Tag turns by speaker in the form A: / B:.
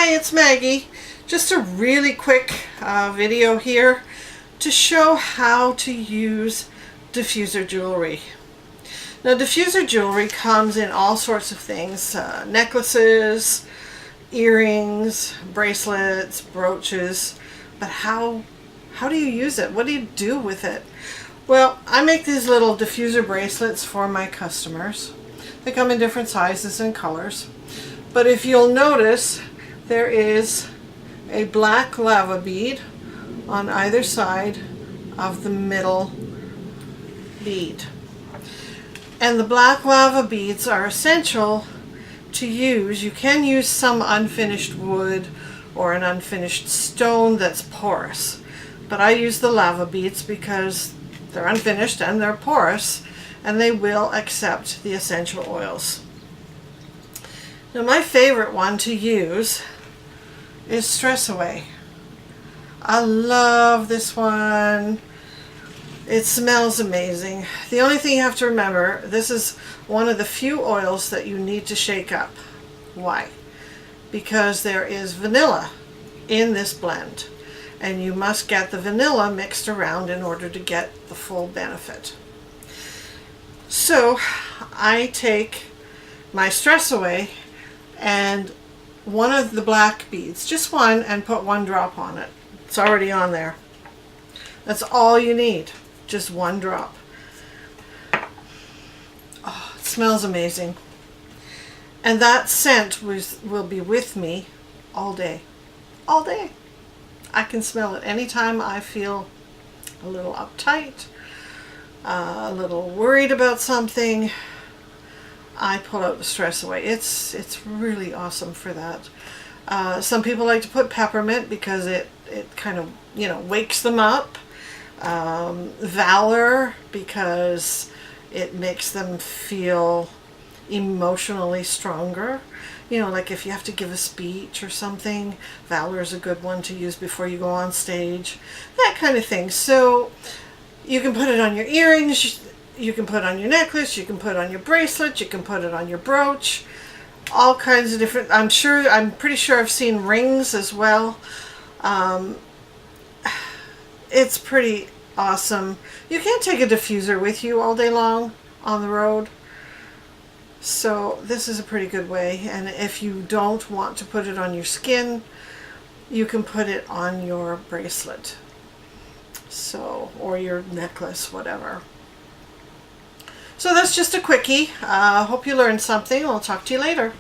A: Hi, it's Maggie. Just a really quick video here to show how to use diffuser jewelry. Now, diffuser jewelry comes in all sorts of things, necklaces, earrings, bracelets, brooches, but how do you use it? What do you do with it? Well, I make these little diffuser bracelets for my customers. They come in different sizes and colors, but if you'll notice, there is a black lava bead on either side of the middle bead. And the black lava beads are essential to use. You can use some unfinished wood or an unfinished stone that's porous, but I use the lava beads because they're unfinished and they're porous, and they will accept the essential oils. Now, my favorite one to use is Stress Away. I love this one. It smells amazing. The only thing you have to remember, this is one of the few oils that you need to shake up. Why? Because there is vanilla in this blend, and you must get the vanilla mixed around in order to get the full benefit. So I take my Stress Away and one of the black beads, just one, and put one drop on it. It's already on there. That's all you need, just one drop. Oh, it smells amazing. And that scent will be with me all day. All day. I can smell it anytime I feel a little uptight, a little worried about something. I pull out the Stress Away. It's really awesome for that. Some people like to put peppermint because it kind of, wakes them up. Valor, because it makes them feel emotionally stronger. Like if you have to give a speech or something, Valor is a good one to use before you go on stage. That kind of thing. So you can put it on your earrings, you can put it on your necklace, you can put it on your bracelet, you can put it on your brooch. All kinds of different, I'm pretty sure I've seen rings as well. It's pretty awesome. You can't take a diffuser with you all day long on the road. So this is a pretty good way. And if you don't want to put it on your skin, you can put it on your bracelet. So, or your necklace, whatever. So that's just a quickie. Hope you learned something. I'll talk to you later.